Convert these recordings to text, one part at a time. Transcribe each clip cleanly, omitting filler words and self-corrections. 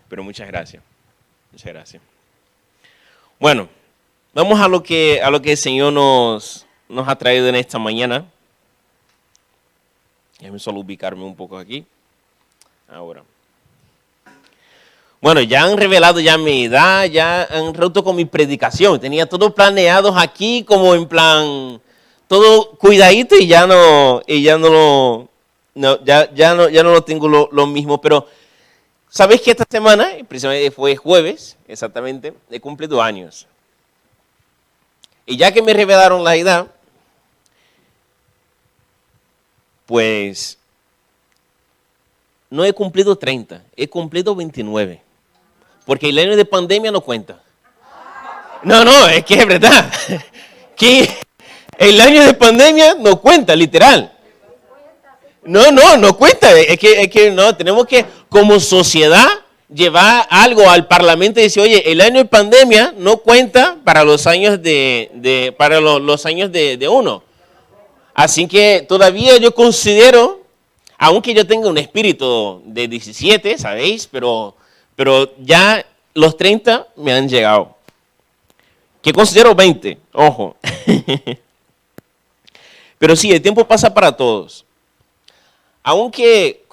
pero muchas gracias. Muchas gracias. Bueno, vamos a lo que el Señor nos ha traído en esta mañana. Déjenme solo ubicarme un poco aquí. Ahora. Bueno, ya han revelado ya mi edad, ya han roto con mi predicación. Tenía todo planeado aquí como en plan, todo cuidadito y ya no lo tengo lo mismo. Pero, ¿sabéis que esta semana, precisamente fue jueves, exactamente, he cumplido años? Y ya que me revelaron la edad, pues no he cumplido 30, he cumplido 29. Porque el año de pandemia no cuenta. No, es que es verdad. Que el año de pandemia no cuenta, literal. No cuenta. Es que no, tenemos que, como sociedad, llevar algo al Parlamento y decir, oye, el año de pandemia no cuenta para los años los años de uno. Así que todavía yo considero, aunque yo tenga un espíritu de 17, ¿sabéis? Pero ya los 30 me han llegado. Que considero 20, ojo. Pero sí, el tiempo pasa para todos. Aunque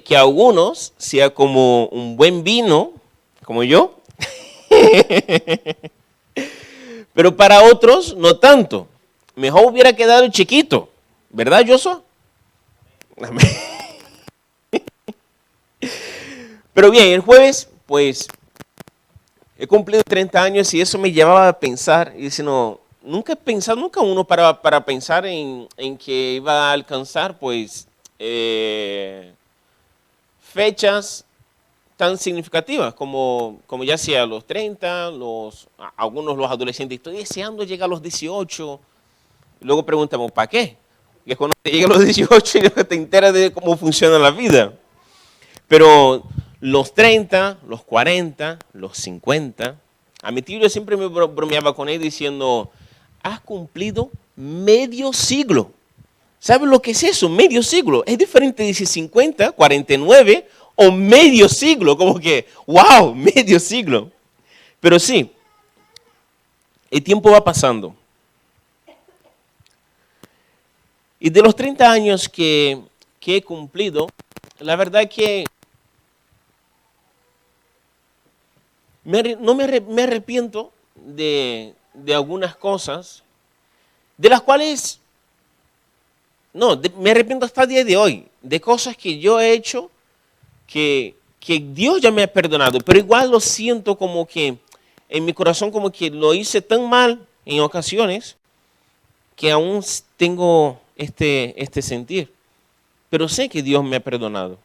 que algunos sea como un buen vino, como yo, pero para otros no tanto. Mejor hubiera quedado chiquito, ¿verdad, Joshua? Pero bien, el jueves, pues, he cumplido 30 años y eso me llevaba a pensar, y dice, no, nunca he pensado, nunca uno para pensar en que iba a alcanzar, pues, fechas tan significativas como ya sea los 30, algunos los adolescentes, estoy deseando llegar a los 18, y luego preguntamos, ¿para qué? Y es cuando te llega a los 18 y luego te enteras de cómo funciona la vida. Pero los 30, los 40, los 50, a mi tío yo siempre me bromeaba con él diciendo, has cumplido medio siglo. ¿Sabes lo que es eso? Medio siglo. Es diferente de decir 50, 49 o medio siglo. Como que, wow, medio siglo. Pero sí, el tiempo va pasando. Y de los 30 años que he cumplido, la verdad es que me arrepiento de algunas cosas, de las cuales, me arrepiento hasta el día de hoy, de cosas que yo he hecho que Dios ya me ha perdonado, pero igual lo siento como que en mi corazón como que lo hice tan mal en ocasiones que aún tengo este sentir, pero sé que Dios me ha perdonado.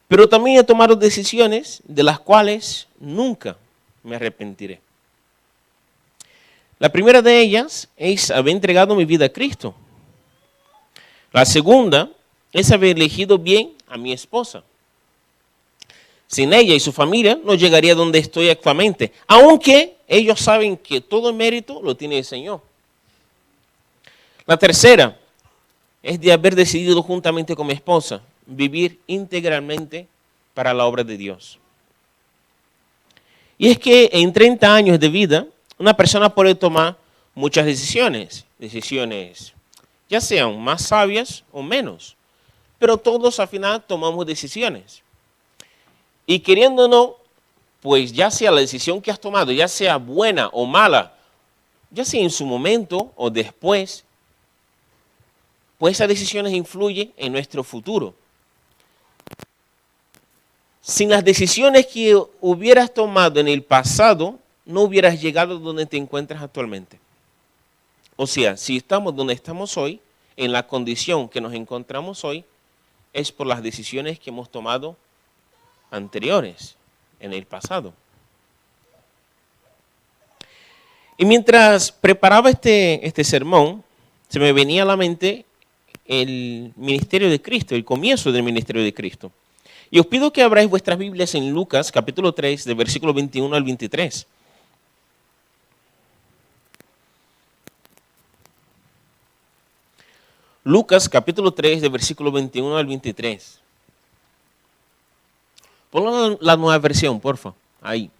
Pero también he tomado decisiones de las cuales nunca me arrepentiré. La primera de ellas es haber entregado mi vida a Cristo. La segunda es haber elegido bien a mi esposa. Sin ella y su familia no llegaría donde estoy actualmente, aunque ellos saben que todo el mérito lo tiene el Señor. La tercera es de haber decidido juntamente con mi esposa vivir integralmente para la obra de Dios. Y es que en 30 años de vida, una persona puede tomar muchas decisiones ya sean más sabias o menos, pero todos al final tomamos decisiones. Y queriendo o no, pues ya sea la decisión que has tomado, ya sea buena o mala, ya sea en su momento o después, pues esas decisiones influyen en nuestro futuro. Sin las decisiones que hubieras tomado en el pasado, no hubieras llegado donde te encuentras actualmente. O sea, si estamos donde estamos hoy, en la condición que nos encontramos hoy, es por las decisiones que hemos tomado anteriores, en el pasado. Y mientras preparaba este sermón, se me venía a la mente el ministerio de Cristo, el comienzo del ministerio de Cristo. Y os pido que abráis vuestras Biblias en Lucas, capítulo 3, de versículo 21 al 23. Lucas, capítulo 3, de versículo 21 al 23. Ponlo la nueva versión, porfa. Ahí.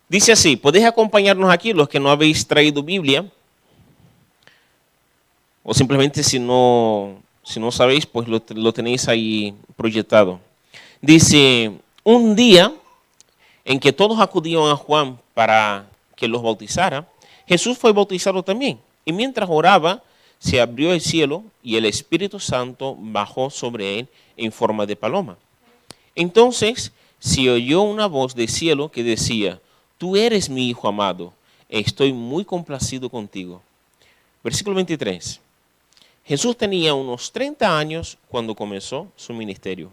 Dice así, podéis acompañarnos aquí los que no habéis traído Biblia. O simplemente si no sabéis, pues lo tenéis ahí proyectado. Dice, un día en que todos acudieron a Juan para que los bautizara, Jesús fue bautizado también. Y mientras oraba, se abrió el cielo y el Espíritu Santo bajó sobre él en forma de paloma. Entonces se oyó una voz del cielo que decía, tú eres mi Hijo amado, estoy muy complacido contigo. Versículo 23. Jesús tenía unos 30 años cuando comenzó su ministerio.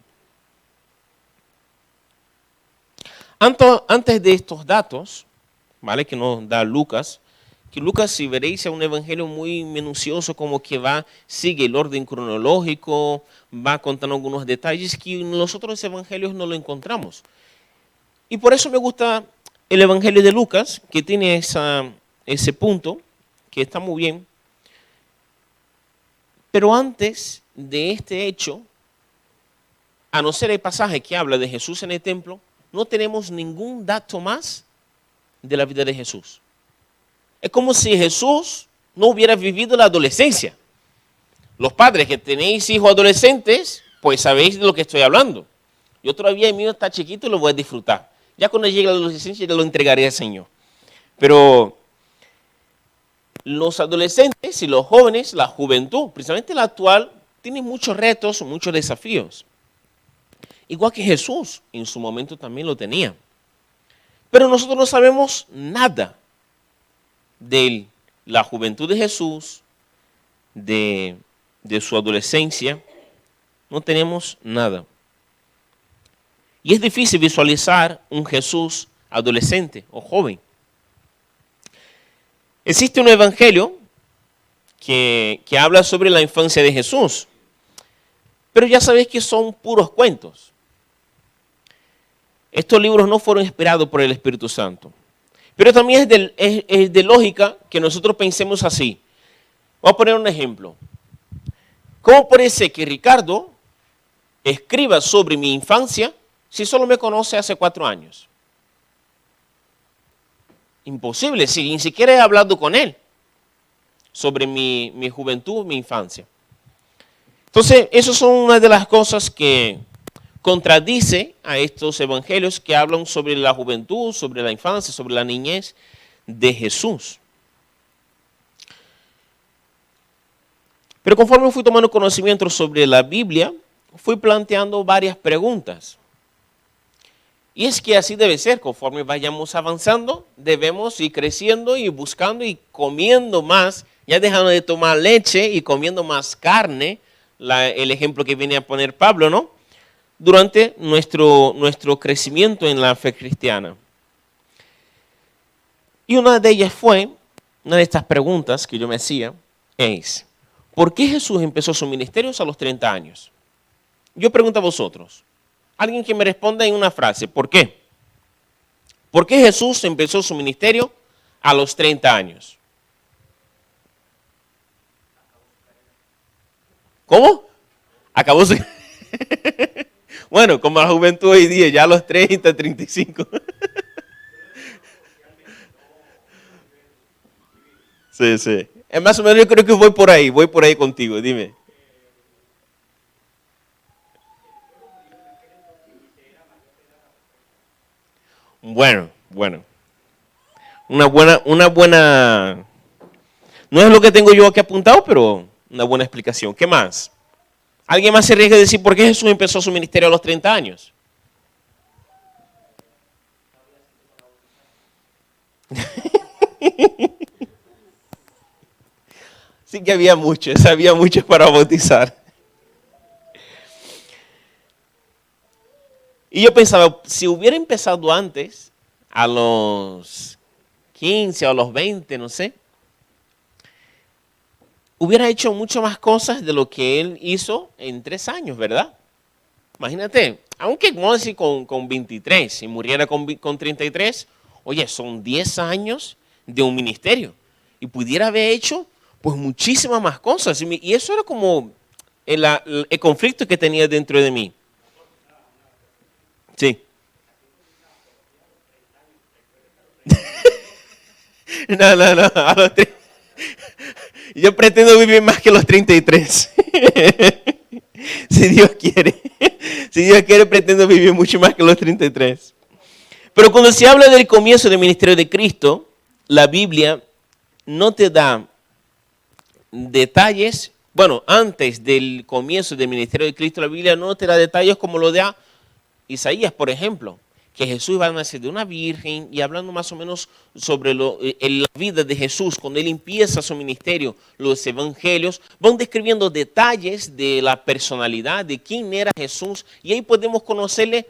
Antes de estos datos, ¿vale?, que nos da Lucas, que Lucas, si veréis, es un evangelio muy minucioso, como que sigue el orden cronológico, va contando algunos detalles que en los otros evangelios no lo encontramos. Y por eso me gusta el evangelio de Lucas, que tiene ese punto, que está muy bien. Pero antes de este hecho, a no ser el pasaje que habla de Jesús en el templo, no tenemos ningún dato más de la vida de Jesús. Es como si Jesús no hubiera vivido la adolescencia. Los padres que tenéis hijos adolescentes, pues sabéis de lo que estoy hablando. Yo todavía, el mío está chiquito y lo voy a disfrutar. Ya cuando llegue la adolescencia ya lo entregaré al Señor. Pero los adolescentes y los jóvenes, la juventud, principalmente la actual, tienen muchos retos, muchos desafíos. Igual que Jesús en su momento también lo tenía. Pero nosotros no sabemos nada de la juventud de Jesús, de su adolescencia. No tenemos nada. Y es difícil visualizar un Jesús adolescente o joven. Existe un evangelio que habla sobre la infancia de Jesús, pero ya sabéis que son puros cuentos. Estos libros no fueron inspirados por el Espíritu Santo. Pero también es de lógica que nosotros pensemos así. Voy a poner un ejemplo. ¿Cómo puede ser que Ricardo escriba sobre mi infancia si solo me conoce hace 4 años? Imposible, si ni siquiera he hablado con él sobre mi juventud, mi infancia. Entonces, esas son una de las cosas que contradice a estos evangelios que hablan sobre la juventud, sobre la infancia, sobre la niñez de Jesús. Pero conforme fui tomando conocimiento sobre la Biblia, fui planteando varias preguntas. Y es que así debe ser, conforme vayamos avanzando, debemos ir creciendo y buscando y comiendo más, ya dejando de tomar leche y comiendo más carne, el ejemplo que viene a poner Pablo, ¿no?, durante nuestro crecimiento en la fe cristiana. Y una de estas preguntas que yo me hacía es, ¿por qué Jesús empezó su ministerio a los 30 años? Yo pregunto a vosotros, alguien que me responda en una frase, ¿por qué? ¿Por qué Jesús empezó su ministerio a los 30 años? ¿Cómo? Acabó su... Bueno, como la juventud hoy día, ya a los 30, 35. Sí, sí. Es más o menos, yo creo que voy por ahí contigo, dime. Bueno. Una buena, no es lo que tengo yo aquí apuntado, pero una buena explicación. ¿Qué más? ¿Alguien más se arriesga a decir por qué Jesús empezó su ministerio a los 30 años? Sí que había muchos para bautizar. Y yo pensaba, si hubiera empezado antes, a los 15 o a los 20, no sé, hubiera hecho mucho más cosas de lo que él hizo en 3 años, ¿verdad? Imagínate, aunque vamos a decir con 23 y muriera con 33, oye, son 10 años de un ministerio. Y pudiera haber hecho pues muchísimas más cosas. Y eso era como el conflicto que tenía dentro de mí. Sí. No, no, no. Yo pretendo vivir más que los 33. Si Dios quiere. Si Dios quiere, pretendo vivir mucho más que los 33. Pero cuando se habla del comienzo del ministerio de Cristo, la Biblia no te da detalles. Bueno, antes del comienzo del ministerio de Cristo, la Biblia no te da detalles como lo da Isaías, por ejemplo, que Jesús iba a nacer de una virgen, y hablando más o menos sobre la vida de Jesús, cuando él empieza su ministerio, los evangelios van describiendo detalles de la personalidad, de quién era Jesús, y ahí podemos conocerle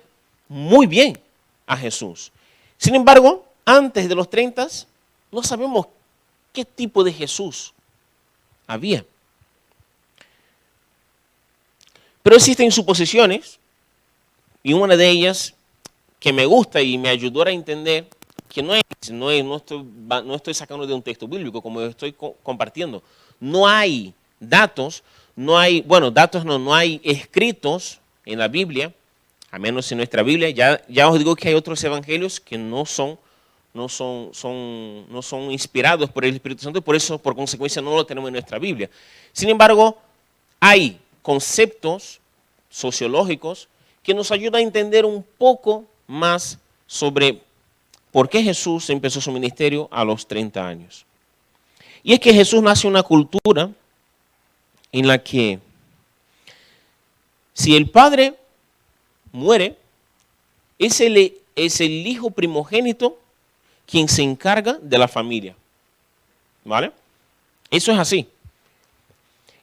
muy bien a Jesús. Sin embargo, antes de los 30, no sabemos qué tipo de Jesús había. Pero existen suposiciones, y una de ellas que me gusta y me ayudó a entender, que no estoy sacando de un texto bíblico, como estoy compartiendo. No hay datos, no hay escritos en la Biblia, a menos en nuestra Biblia. Ya os digo que hay otros evangelios que no son inspirados por el Espíritu Santo, y por eso, por consecuencia, no lo tenemos en nuestra Biblia. Sin embargo, hay conceptos sociológicos que nos ayudan a entender un poco más sobre por qué Jesús empezó su ministerio a los 30 años. Y es que Jesús nace en una cultura en la que si el padre muere, es el hijo primogénito quien se encarga de la familia. ¿Vale? Eso es así.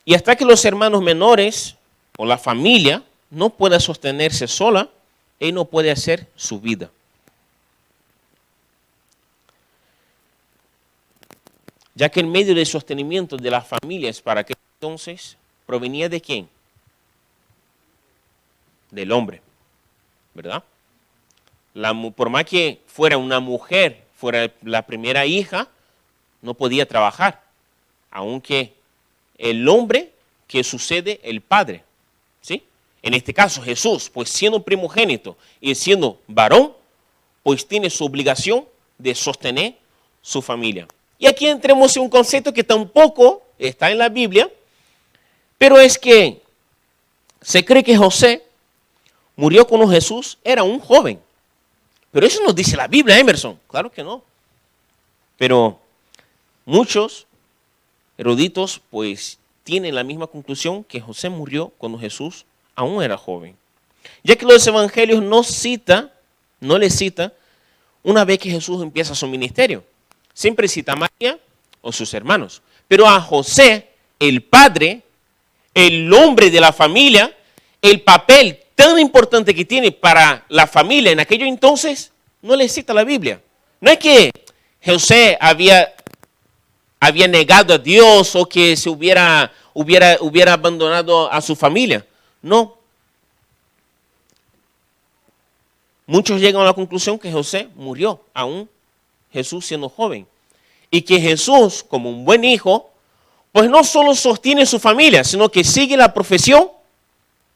Y hasta que los hermanos menores o la familia no pueda sostenerse sola, él no puede hacer su vida. Ya que el medio de sostenimiento de las familias para aquel entonces provenía ¿de quién? Del hombre, ¿verdad? Por más que fuera una mujer, fuera la primera hija, no podía trabajar, aunque el hombre que sucede el padre, ¿sí? En este caso Jesús, pues siendo primogénito y siendo varón, pues tiene su obligación de sostener su familia. Y aquí entremos en un concepto que tampoco está en la Biblia, pero es que se cree que José murió cuando Jesús era un joven. Pero eso nos dice la Biblia, Emerson. Claro que no. Pero muchos eruditos pues tienen la misma conclusión, que José murió cuando Jesús aún era joven. Ya que los evangelios no le cita una vez que Jesús empieza su ministerio. Siempre cita a María o sus hermanos. Pero a José, el padre, el hombre de la familia, el papel tan importante que tiene para la familia en aquello entonces, no le cita la Biblia. No es que José había negado a Dios o que se hubiera abandonado a su familia. No. Muchos llegan a la conclusión que José murió, aún Jesús siendo joven. Y que Jesús, como un buen hijo, pues no solo sostiene su familia, sino que sigue la profesión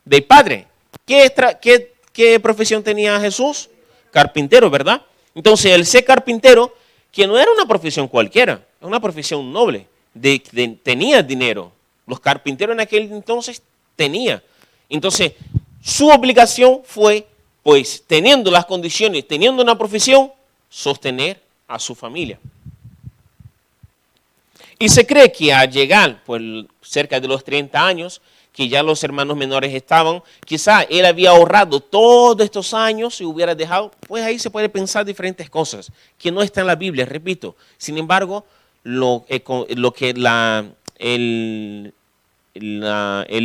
del padre. ¿Qué profesión tenía Jesús? Carpintero, ¿verdad? Entonces, el ser carpintero, que no era una profesión cualquiera, es una profesión noble, tenía dinero. Los carpinteros en aquel entonces tenían. Entonces, su obligación fue, pues, teniendo las condiciones, teniendo una profesión, sostener a su familia. Y se cree que al llegar, pues, cerca de los 30 años, que ya los hermanos menores estaban, quizá él había ahorrado todos estos años y hubiera dejado, pues ahí se puede pensar diferentes cosas, que no está en la Biblia, repito. Sin embargo, el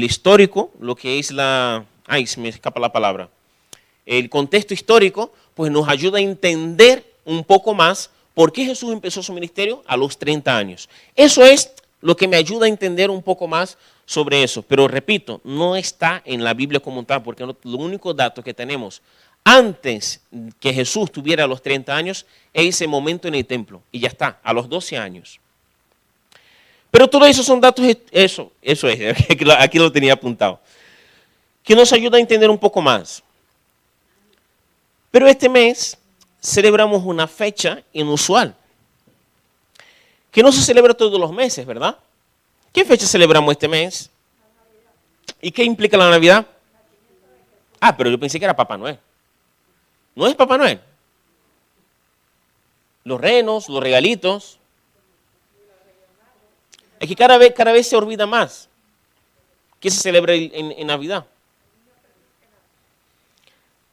histórico, lo que es se me escapa la palabra, el contexto histórico, pues nos ayuda a entender un poco más por qué Jesús empezó su ministerio a los 30 años. Eso es lo que me ayuda a entender un poco más sobre eso. Pero repito, no está en la Biblia como tal, porque lo único dato que tenemos antes que Jesús tuviera los 30 años es ese momento en el templo. Y ya está, a los 12 años. Pero todos esos son datos, eso es, aquí lo tenía apuntado, que nos ayuda a entender un poco más. Pero este mes celebramos una fecha inusual, que no se celebra todos los meses, ¿verdad? ¿Qué fecha celebramos este mes? ¿Y qué implica la Navidad? Ah, pero yo pensé que era Papá Noel. ¿No es Papá Noel? Los renos, los regalitos. Es que cada vez se olvida más que se celebra en Navidad.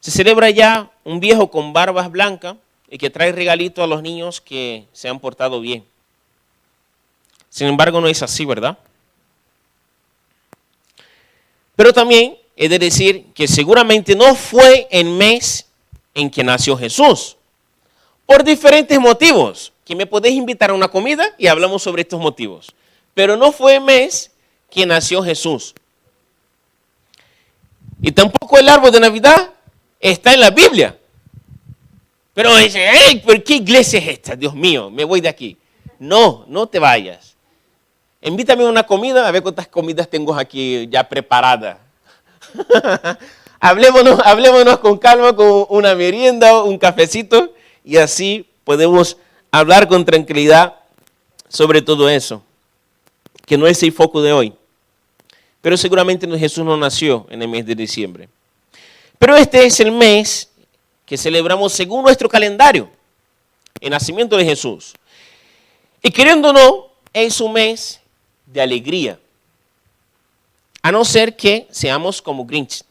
Se celebra ya un viejo con barbas blancas y que trae regalitos a los niños que se han portado bien. Sin embargo, no es así, ¿verdad? Pero también he de decir que seguramente no fue el mes en que nació Jesús, por diferentes motivos, que me podéis invitar a una comida y hablamos sobre estos motivos. Pero no fue el mes que nació Jesús. Y tampoco el árbol de Navidad está en la Biblia. Pero dice, hey, ¿pero qué iglesia es esta? Dios mío, me voy de aquí. No, no te vayas. Invítame a una comida, a ver cuántas comidas tengo aquí ya preparadas. Hablémonos con calma, con una merienda, un cafecito, y así podemos hablar con tranquilidad sobre todo eso, que no es el foco de hoy. Pero seguramente Jesús no nació en el mes de diciembre. Pero este es el mes que celebramos según nuestro calendario, el nacimiento de Jesús. Y queriendo o no, es un mes de alegría, a no ser que seamos como Grinch.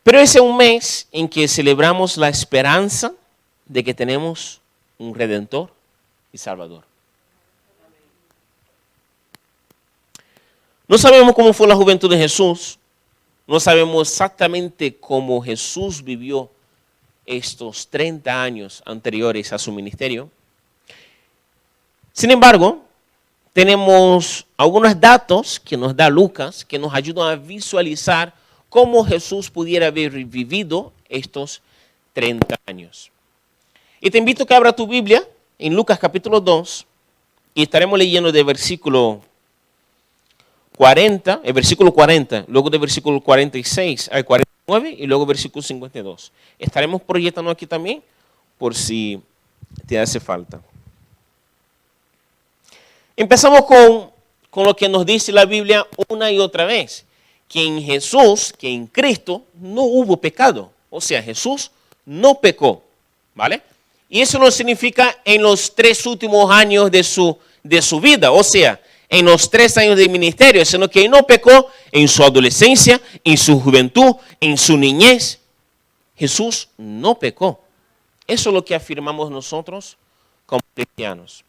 Pero ese es un mes en que celebramos la esperanza de que tenemos un Redentor y Salvador. No sabemos cómo fue la juventud de Jesús, no sabemos exactamente cómo Jesús vivió estos 30 años anteriores a su ministerio. Sin embargo, tenemos algunos datos que nos da Lucas que nos ayudan a visualizar cómo Jesús pudiera haber vivido estos 30 años. Y te invito a que abra tu Biblia en Lucas capítulo 2 y estaremos leyendo del versículo 40, el versículo 40, luego del versículo 46 al 49 y luego versículo 52. Estaremos proyectando aquí también por si te hace falta. Empezamos con lo que nos dice la Biblia una y otra vez, que en Jesús, que en Cristo, no hubo pecado. O sea, Jesús no pecó, ¿vale? Y eso no significa en los 3 últimos años de su vida, o sea, en los 3 años de ministerio, sino que él no pecó en su adolescencia, en su juventud, en su niñez. Jesús no pecó. Eso es lo que afirmamos nosotros como cristianos.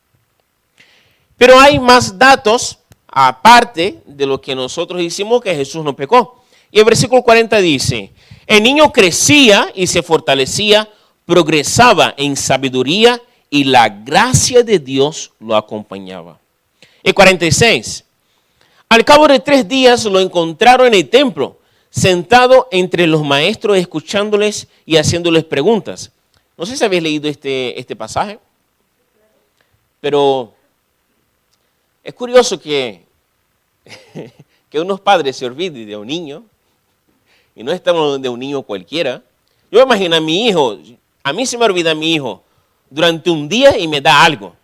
Pero hay más datos, aparte de lo que nosotros hicimos, que Jesús no pecó. Y el versículo 40 dice, el niño crecía y se fortalecía, progresaba en sabiduría y la gracia de Dios lo acompañaba. El 46, al cabo de 3 días lo encontraron en el templo, sentado entre los maestros, escuchándoles y haciéndoles preguntas. No sé si habéis leído este pasaje, pero es curioso que unos padres se olviden de un niño, y no estamos hablando de un niño cualquiera. Yo me imagino a mi hijo, a mí se me olvida mi hijo durante un día y me da algo.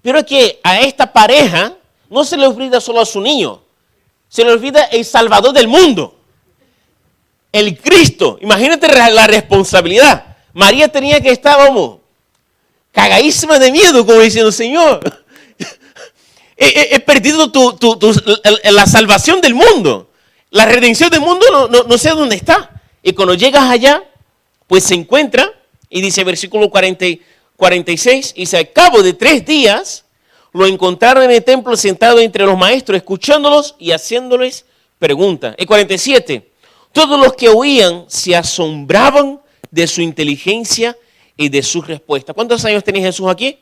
Pero es que a esta pareja no se le olvida solo a su niño, se le olvida el Salvador del mundo, el Cristo. Imagínate la responsabilidad. María tenía que estar, vamos, cagadísima de miedo, como diciendo, Señor, he perdido la salvación del mundo. La redención del mundo no sé dónde está. Y cuando llegas allá, pues se encuentra, y dice versículo 46, dice, al cabo de 3 días, lo encontraron en el templo sentado entre los maestros, escuchándolos y haciéndoles preguntas. El 47, todos los que oían se asombraban de su inteligencia y de sus respuestas. ¿Cuántos años tenía Jesús aquí?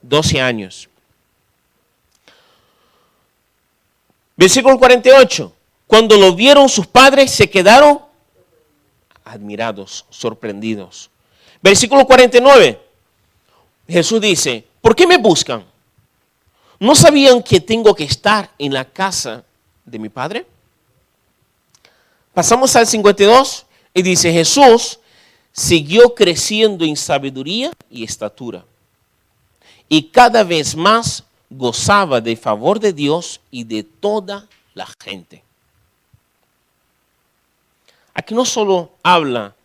12 años. Versículo 48. Cuando lo vieron sus padres se quedaron admirados, sorprendidos. Versículo 49. Jesús dice, ¿por qué me buscan? ¿No sabían que tengo que estar en la casa de mi Padre? Pasamos al 52. Y dice, Jesús siguió creciendo en sabiduría y estatura. Y cada vez más gozaba del favor de Dios y de toda la gente. Aquí no solo habla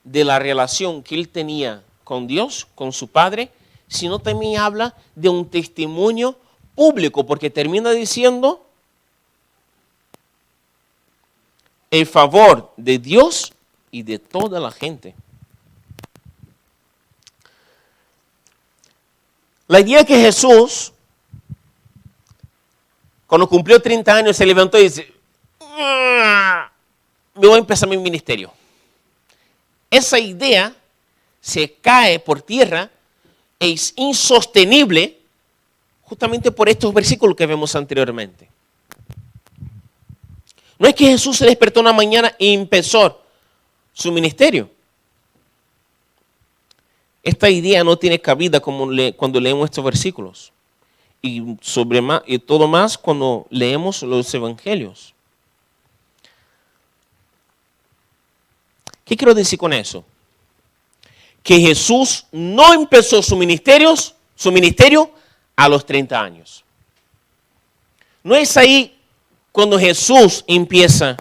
de la relación que él tenía con Dios, con su Padre, sino también habla de un testimonio público, porque termina diciendo el favor de Dios y de toda la gente. La idea que Jesús, cuando cumplió 30 años, se levantó y dice, me voy a empezar mi ministerio. Esa idea se cae por tierra, es insostenible, justamente por estos versículos que vemos anteriormente. No es que Jesús se despertó una mañana y empezó su ministerio. Esta idea no tiene cabida cuando leemos estos versículos. Y todo más cuando leemos los evangelios. ¿Qué quiero decir con eso? Que Jesús no empezó su ministerio a los 30 años. No es ahí cuando Jesús empieza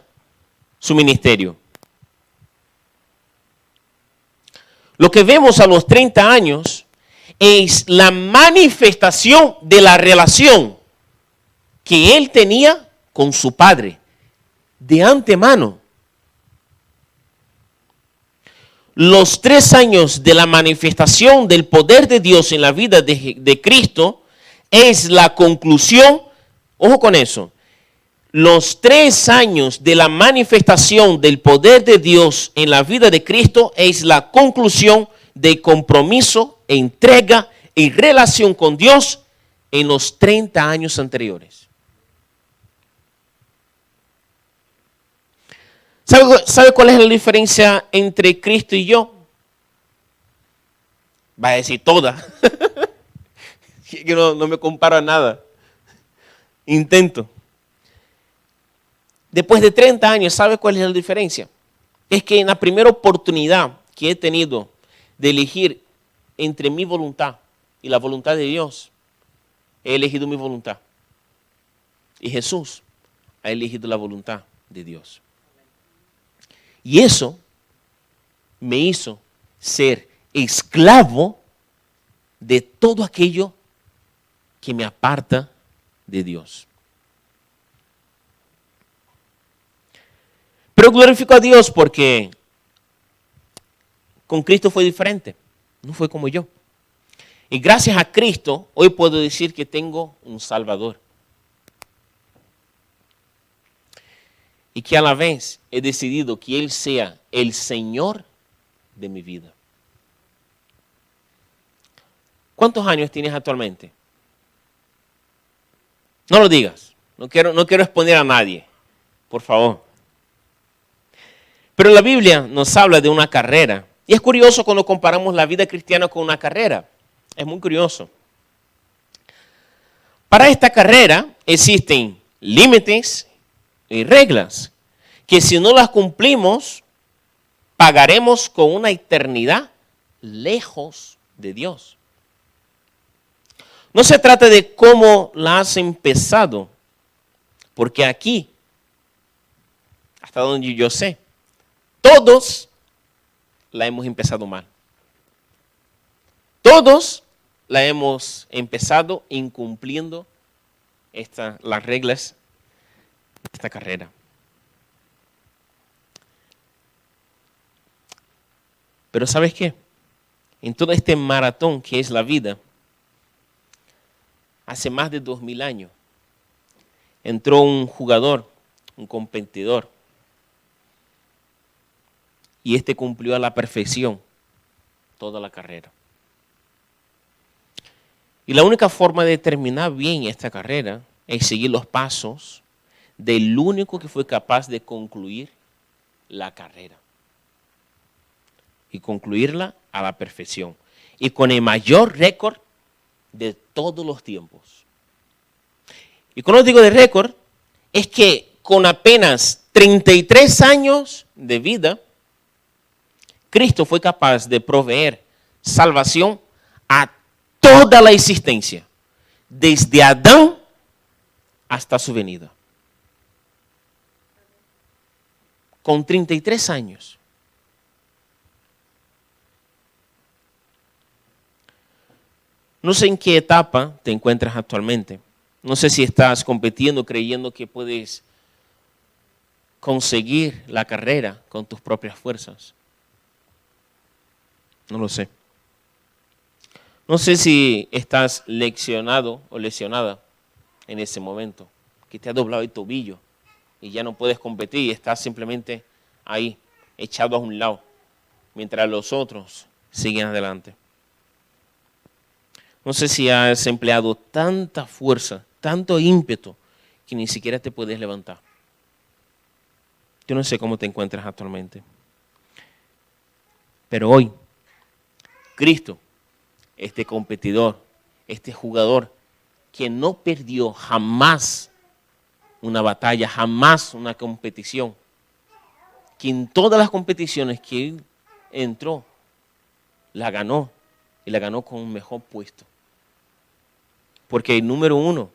su ministerio. Lo que vemos a los 30 años es la manifestación de la relación que él tenía con su Padre de antemano. Los 3 años de la manifestación del poder de Dios en la vida de Cristo es la conclusión, ojo con eso, los 3 años de la manifestación del poder de Dios en la vida de Cristo es la conclusión de compromiso, entrega y relación con Dios en los 30 años anteriores. ¿Sabe cuál es la diferencia entre Cristo y yo? Va a decir toda. Que no me comparo a nada. Intento. Después de 30 años, ¿sabe cuál es la diferencia? Es que en la primera oportunidad que he tenido de elegir entre mi voluntad y la voluntad de Dios, he elegido mi voluntad. Y Jesús ha elegido la voluntad de Dios. Y eso me hizo ser esclavo de todo aquello que me aparta de Dios. Pero glorifico a Dios porque con Cristo fue diferente. No fue como yo. Y gracias a Cristo, hoy puedo decir que tengo un Salvador. Y que a la vez he decidido que Él sea el Señor de mi vida. ¿Cuántos años tienes actualmente? No lo digas. No quiero exponer a nadie. Por favor. Pero la Biblia nos habla de una carrera. Y es curioso cuando comparamos la vida cristiana con una carrera. Es muy curioso. Para esta carrera existen límites y reglas que si no las cumplimos, pagaremos con una eternidad lejos de Dios. No se trata de cómo la has empezado, porque aquí, hasta donde yo sé, todos la hemos empezado mal. Todos la hemos empezado incumpliendo las reglas de esta carrera. Pero ¿sabes qué? En todo este maratón que es la vida, hace más de 2000 años, entró un jugador, un competidor, y este cumplió a la perfección toda la carrera. Y la única forma de terminar bien esta carrera es seguir los pasos del único que fue capaz de concluir la carrera. Y concluirla a la perfección. Y con el mayor récord de todos los tiempos. Y cuando digo de récord, es que con apenas 33 años de vida, Cristo fue capaz de proveer salvación a toda la existencia, desde Adán hasta su venida. Con 33 años. No sé en qué etapa te encuentras actualmente. No sé si estás compitiendo creyendo que puedes conseguir la carrera con tus propias fuerzas. No lo sé. No sé si estás leccionado o lesionada en ese momento, que te ha doblado el tobillo y ya no puedes competir y estás simplemente ahí, echado a un lado, mientras los otros siguen adelante. No sé si has empleado tanta fuerza, tanto ímpetu, que ni siquiera te puedes levantar. Yo no sé cómo te encuentras actualmente. Pero hoy, Cristo, este competidor, este jugador que no perdió jamás una batalla, jamás una competición, que en todas las competiciones que él entró, la ganó y la ganó con un mejor puesto. Porque el número 1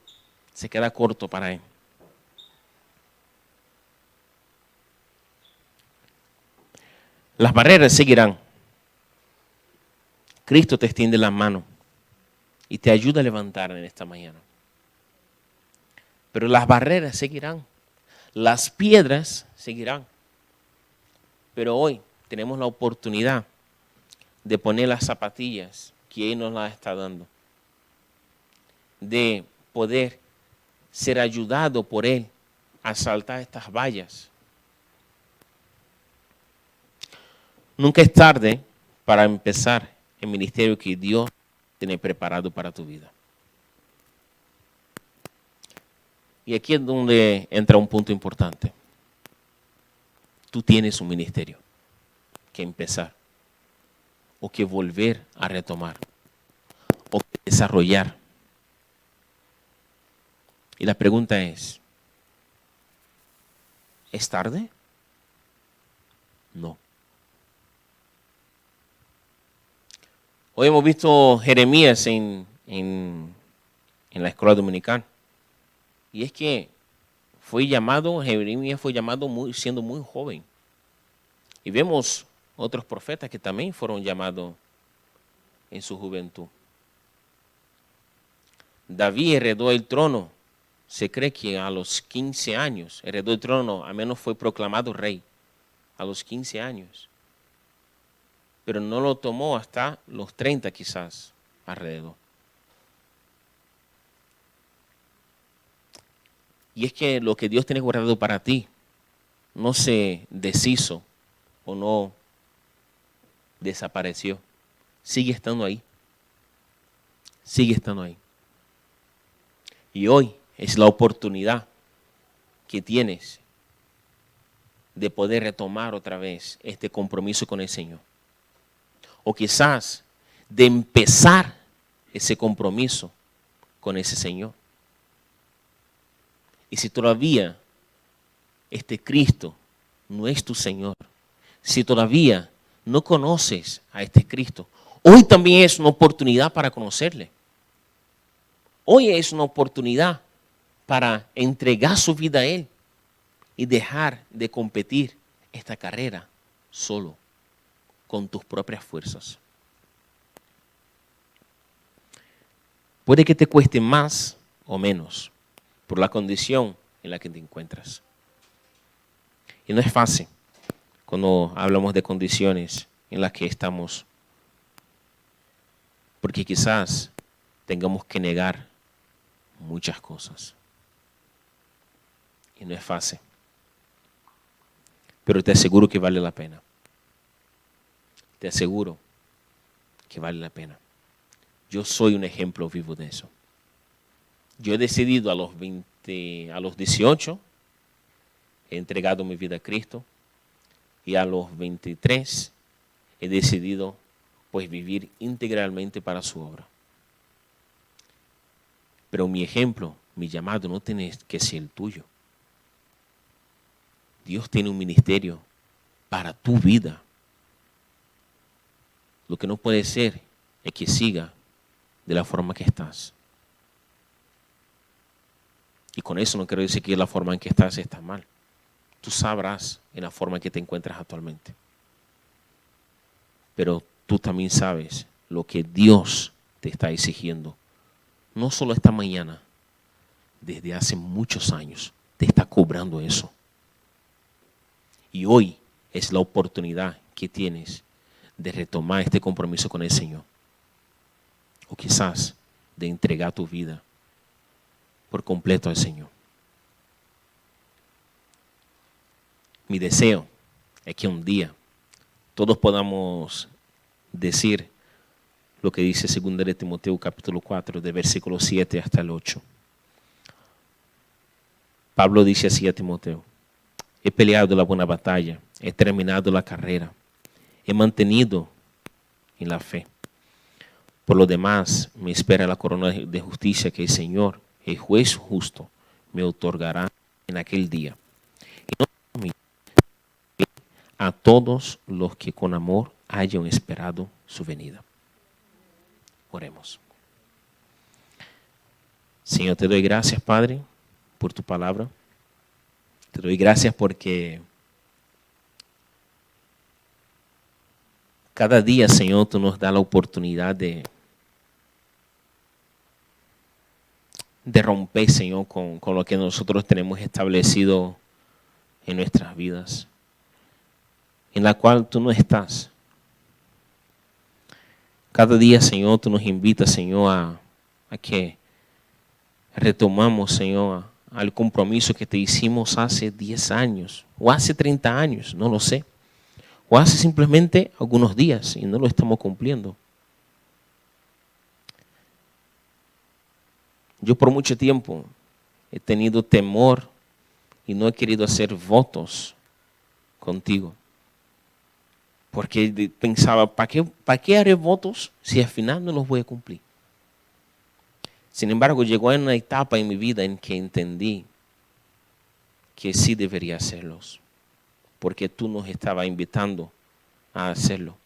se queda corto para él. Las barreras seguirán. Cristo te extiende la mano y te ayuda a levantar en esta mañana. Pero las barreras seguirán. Las piedras seguirán. Pero hoy tenemos la oportunidad de poner las zapatillas que Él nos las está dando. De poder ser ayudado por Él a saltar estas vallas. Nunca es tarde para empezar el ministerio que Dios tiene preparado para tu vida. Y aquí es donde entra un punto importante. Tú tienes un ministerio que empezar, o que volver a retomar, o que desarrollar. Y la pregunta es tarde? No. Hoy hemos visto Jeremías en la escuela dominical. Y es que Jeremías fue llamado siendo muy joven. Y vemos otros profetas que también fueron llamados en su juventud. David heredó el trono. Se cree que a los 15 años heredó el trono, al menos fue proclamado rey a los 15 años. Pero no lo tomó hasta los 30 quizás, alrededor. Y es que lo que Dios tiene guardado para ti no se deshizo o no desapareció. Sigue estando ahí. Sigue estando ahí. Y hoy es la oportunidad que tienes de poder retomar otra vez este compromiso con el Señor. O quizás de empezar ese compromiso con ese Señor. Y si todavía este Cristo no es tu Señor, si todavía no conoces a este Cristo, hoy también es una oportunidad para conocerle. Hoy es una oportunidad para entregar su vida a Él y dejar de competir esta carrera solo, con tus propias fuerzas. Puede que te cueste más o menos por la condición en la que te encuentras. Y no es fácil cuando hablamos de condiciones en las que estamos, porque quizás tengamos que negar muchas cosas. Y no es fácil. Pero te aseguro que vale la pena. Te aseguro que vale la pena. Yo soy un ejemplo vivo de eso. Yo he decidido a los 18, he entregado mi vida a Cristo, y a los 23 he decidido pues vivir integralmente para su obra. Pero mi ejemplo, mi llamado no tiene que ser el tuyo. Dios tiene un ministerio para tu vida. Lo que no puede ser es que siga de la forma que estás. Y con eso no quiero decir que la forma en que estás está mal. Tú sabrás en la forma en que te encuentras actualmente. Pero tú también sabes lo que Dios te está exigiendo. No solo esta mañana, desde hace muchos años te está cobrando eso. Y hoy es la oportunidad que tienes de retomar este compromiso con el Señor. O quizás de entregar tu vida por completo al Señor. Mi deseo es que un día todos podamos decir lo que dice 2 de Timoteo capítulo 4, de versículo 7 hasta el 8. Pablo dice así a Timoteo: he peleado la buena batalla, he terminado la carrera, he mantenido en la fe. Por lo demás, me espera la corona de justicia que el Señor, el juez justo, me otorgará en aquel día. Y no a mí, a todos los que con amor hayan esperado su venida. Oremos. Señor, te doy gracias, Padre, por tu palabra. Te doy gracias porque cada día, Señor, tú nos das la oportunidad de romper, Señor, con lo que nosotros tenemos establecido en nuestras vidas, en la cual tú no estás. Cada día, Señor, tú nos invitas, Señor, a que retomamos, Señor, al compromiso que te hicimos hace 10 años o hace 30 años, no lo sé. O hace simplemente algunos días y no lo estamos cumpliendo. Yo por mucho tiempo he tenido temor y no he querido hacer votos contigo. Porque pensaba, ¿para qué haré votos si al final no los voy a cumplir? Sin embargo, llegó una etapa en mi vida en que entendí que sí debería hacerlos. Porque tú nos estabas invitando a hacerlo.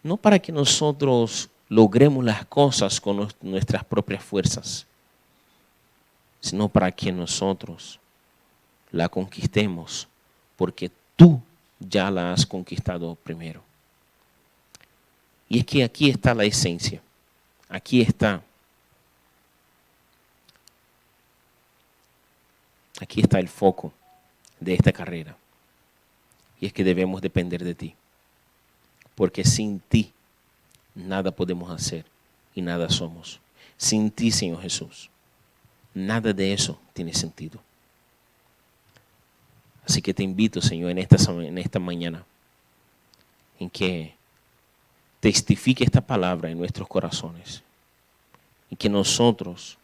No para que nosotros logremos las cosas con nuestras propias fuerzas, sino para que nosotros la conquistemos, porque tú ya la has conquistado primero. Y es que aquí está la esencia, aquí está el foco de esta carrera. Y es que debemos depender de ti, porque sin ti nada podemos hacer y nada somos. Sin ti, Señor Jesús, nada de eso tiene sentido. Así que te invito, Señor, en esta mañana, en que testifique esta palabra en nuestros corazones. Y que nosotros,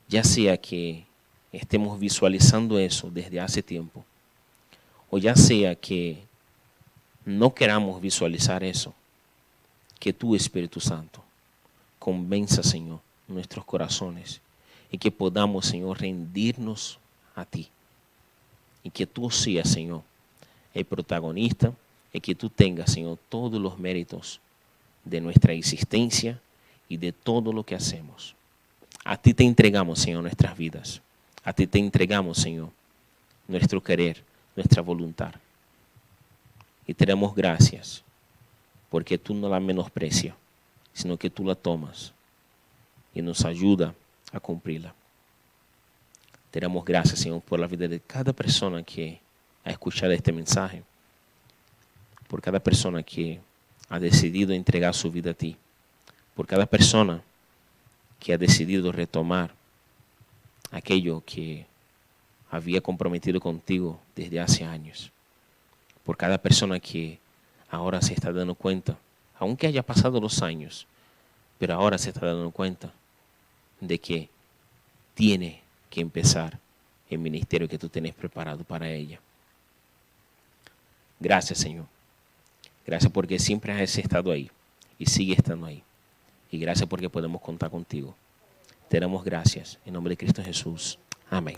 ya sea que estemos visualizando eso desde hace tiempo, o ya sea que no queramos visualizar eso, que tu Espíritu Santo convenza, Señor, nuestros corazones y que podamos, Señor, rendirnos a ti. Y que tú seas, Señor, el protagonista y que tú tengas, Señor, todos los méritos de nuestra existencia y de todo lo que hacemos. A ti te entregamos, Señor, nuestras vidas. A ti te entregamos, Señor, nuestro querer, nuestra voluntad. Y te damos gracias porque tú no la menosprecias, sino que tú la tomas y nos ayuda a cumplirla. Te damos gracias, Señor, por la vida de cada persona que ha escuchado este mensaje, por cada persona que ha decidido entregar su vida a ti, por cada persona que ha decidido retomar aquello que había comprometido contigo desde hace años, por cada persona que ahora se está dando cuenta, aunque haya pasado los años, pero ahora se está dando cuenta de que tiene que empezar el ministerio que tú tienes preparado para ella. Gracias, Señor. Gracias porque siempre has estado ahí y sigue estando ahí. Y gracias porque podemos contar contigo. Te damos gracias en nombre de Cristo Jesús. Amén.